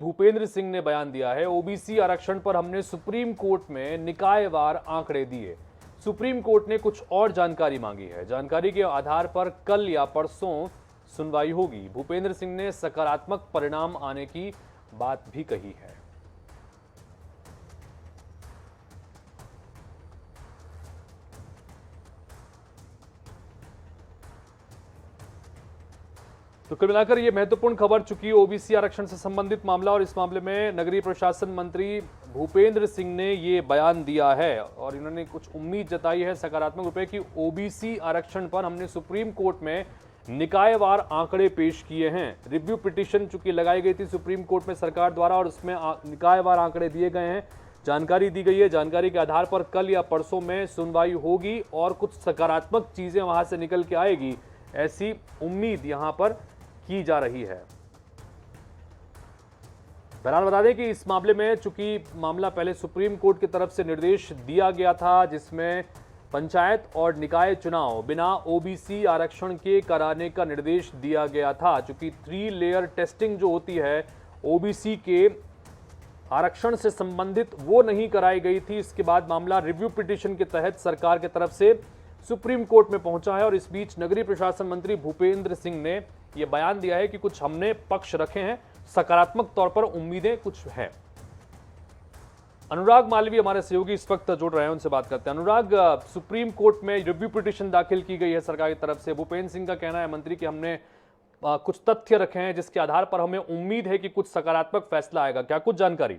भूपेंद्र सिंह ने बयान दिया है, ओबीसी आरक्षण पर हमने सुप्रीम कोर्ट में निकायवार आंकड़े दिए। सुप्रीम कोर्ट ने कुछ और जानकारी मांगी है। जानकारी के आधार पर कल या परसों सुनवाई होगी। भूपेंद्र सिंह ने सकारात्मक परिणाम आने की बात भी कही है। तो कुल मिलाकर ये महत्वपूर्ण खबर, चूंकि ओबीसी आरक्षण से संबंधित मामला और इस मामले में नगरीय प्रशासन मंत्री भूपेंद्र सिंह ने ये बयान दिया है और इन्होंने कुछ उम्मीद जताई है सकारात्मक रूप से कि ओबीसी आरक्षण पर हमने सुप्रीम कोर्ट में निकायवार आंकड़े पेश किए हैं। रिव्यू पिटीशन चूंकि लगाई गई थी सुप्रीम कोर्ट में सरकार द्वारा और उसमें निकायवार आंकड़े दिए गए हैं, जानकारी दी गई है। जानकारी के आधार पर कल या परसों में सुनवाई होगी और कुछ सकारात्मक चीजें वहां से निकल के आएगी, ऐसी उम्मीद यहां पर की जा रही है। बहरहाल बता दें कि इस मामले में चूंकि मामला पहले सुप्रीम कोर्ट की तरफ से निर्देश दिया गया था, जिसमें पंचायत और निकाय चुनाव बिना ओबीसी आरक्षण के कराने का निर्देश दिया गया था। चूंकि 3 लेयर टेस्टिंग जो होती है ओबीसी के आरक्षण से संबंधित, वो नहीं कराई गई थी। इसके बाद मामला रिव्यू पिटीशन के तहत सरकार की तरफ से सुप्रीम कोर्ट में पहुंचा है और इस बीच नगरीय प्रशासन मंत्री भूपेंद्र सिंह ने यह बयान दिया है कि कुछ हमने पक्ष रखे हैं, सकारात्मक तौर पर उम्मीदें कुछ हैं। अनुराग मालवीय हमारे सहयोगी इस वक्त जुड़ रहे हैं, उनसे बात करते हैं। अनुराग, सुप्रीम कोर्ट में रिव्यू पिटीशन दाखिल की गई है सरकार की तरफ से। भूपेंद्र सिंह का कहना है मंत्री कि हमने कुछ तथ्य रखे हैं जिसके आधार पर हमें उम्मीद है कि कुछ सकारात्मक फैसला आएगा। क्या कुछ जानकारी?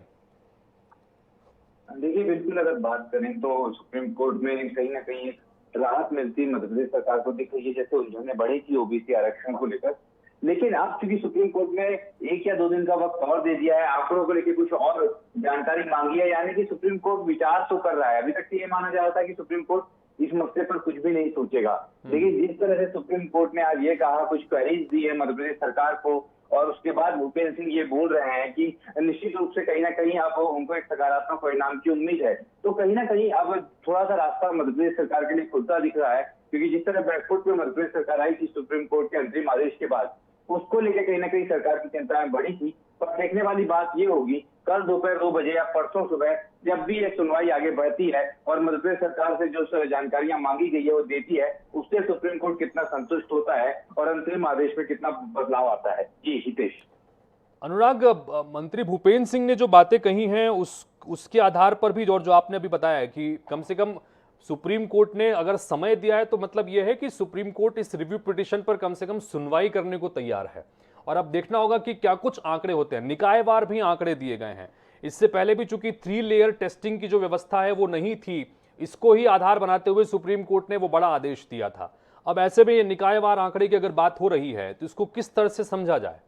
देखिए, बिल्कुल अगर बात करें तो सुप्रीम कोर्ट में कहीं ना कहीं राहत मिलती मध्य प्रदेश सरकार को दिख रही है। जैसे उलझने बढ़ी थी ओबीसी आरक्षण को लेकर, लेकिन अब चूंकि सुप्रीम कोर्ट में 1 या 2 दिन का वक्त और दे दिया है, आंकड़ों को लेकर कुछ और जानकारी मांगी है, यानी कि सुप्रीम कोर्ट विचार तो कर रहा है। अभी तक तो ये माना जा रहा था कि सुप्रीम कोर्ट इस मसले पर कुछ भी नहीं सोचेगा, लेकिन जिस तरह से सुप्रीम कोर्ट ने आज ये कहा, कुछ क्वेरीज दी है मध्य प्रदेश सरकार को, और उसके बाद भूपेंद्र सिंह ये बोल रहे हैं कि निश्चित रूप से कहीं ना कहीं अब उनको एक सकारात्मक परिणाम की उम्मीद है, तो कहीं ना कहीं अब थोड़ा सा रास्ता मध्य प्रदेश सरकार के लिए खुलता दिख रहा है। क्योंकि जिस तरह बैकफुट पे मध्य प्रदेश सरकार आई थी सुप्रीम कोर्ट के अंतरिम आदेश के बाद, उसको लेकर कहीं ना कहीं सरकार की चिंताएं बढ़ी थी। पर देखने वाली बात ये होगी कल दोपहर 2 बजे या परसों सुबह जब भी ये सुनवाई आगे बढ़ती है और मध्य प्रदेश सरकार से जो जानकारियां मांगी गई है वो देती है, उससे सुप्रीम कोर्ट कितना संतुष्ट होता है और अंतरिम आदेश में कितना बदलाव आता है। जी हितेश। अनुराग, मंत्री भूपेंद्र सिंह ने जो बातें कही हैं उसके आधार पर भी, और जो आपने अभी बताया है कि कम से कम सुप्रीम कोर्ट ने अगर समय दिया है तो मतलब यह है कि सुप्रीम कोर्ट इस रिव्यू पिटीशन पर कम से कम सुनवाई करने को तैयार है। और अब देखना होगा कि क्या कुछ आंकड़े होते हैं। निकायवार भी आंकड़े दिए गए हैं। इससे पहले भी चूंकि 3 लेयर टेस्टिंग की जो व्यवस्था है वो नहीं थी, इसको ही आधार बनाते हुए सुप्रीम कोर्ट ने वो बड़ा आदेश दिया था। अब ऐसे में ये निकायवार आंकड़े की अगर बात हो रही है तो इसको किस तरह से समझा जाए?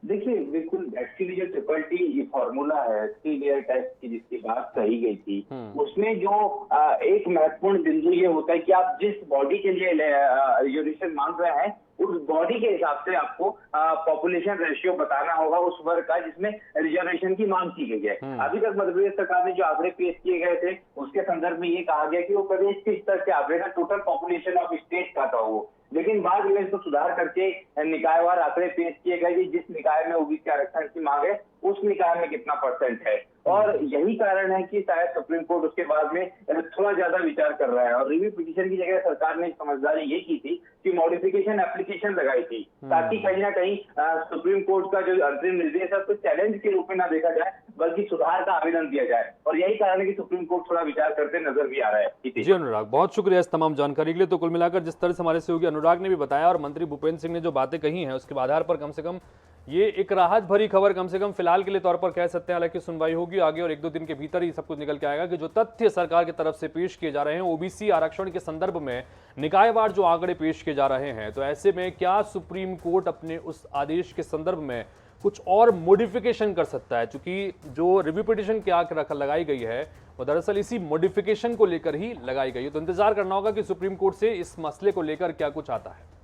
देखिए, बिल्कुल एक्चुअली जो ट्रिपल टी फॉर्मूला है 3 लेयर टेस्ट की जिसकी बात कही गई थी, उसमें जो एक महत्वपूर्ण बिंदु ये होता है कि आप जिस बॉडी के लिए रिजर्वेशन मांग रहे हैं उस बॉडी के हिसाब से आपको पॉपुलेशन रेशियो बताना होगा उस वर्ग का जिसमें रिजर्वेशन की मांग की गई है। अभी तक मध्य प्रदेश सरकार ने जो आंकड़े पेश किए गए थे उसके संदर्भ में ये कहा गया कि वो प्रदेश के स्तर से आंकड़े का टोटल पॉपुलेशन ऑफ स्टेट का था वो, लेकिन बाद में इसको सुधार करके निकायवार आंकड़े पेश किए गए कि जिस निकाय में ओबीसी आरक्षण की मांग है उस निकाय में कितना % है। और यही कारण है कि शायद सुप्रीम कोर्ट उसके बाद में थोड़ा ज्यादा विचार कर रहा है। और रिव्यू पिटीशन की जगह सरकार ने समझदारी ये की थी कि मॉडिफिकेशन एप्लीकेशन लगाई थी ताकि कहीं ना कहीं सुप्रीम कोर्ट का जो अंतरिम निर्देश है उसको चैलेंज के रूप में ना देखा जाए बल्कि सुधार का आवेदन दिया जाए। और यही कारण है कि सुप्रीम कोर्ट थोड़ा विचार करते नजर भी आ रहा है। जी अनुराग, बहुत शुक्रिया इस तमाम जानकारी के लिए। तो कुल मिलाकर जिस तरह से हमारे सहयोगी अनुराग ने भी बताया और मंत्री भूपेंद्र सिंह ने जो बातें कही हैं उसके आधार पर कम से कम ये एक राहत भरी खबर कम से कम फिलहाल के लिए तौर पर कह सकते हैं। हालांकि सुनवाई होगी आगे और 1-2 दिन के भीतर ही सब कुछ निकल के आएगा कि जो तथ्य सरकार की तरफ से पेश किए जा रहे हैं ओबीसी आरक्षण के संदर्भ में निकायवार जो आंकड़े पेश किए जा रहे हैं, तो ऐसे में क्या सुप्रीम कोर्ट अपने उस आदेश के संदर्भ में कुछ और मॉडिफिकेशन कर सकता है। चूंकि जो रिव्यू पिटीशन की आंक लगाई गई है वो दरअसल इसी मॉडिफिकेशन को लेकर ही लगाई गई है। तो इंतजार करना होगा कि सुप्रीम कोर्ट से इस मसले को लेकर क्या कुछ आता है।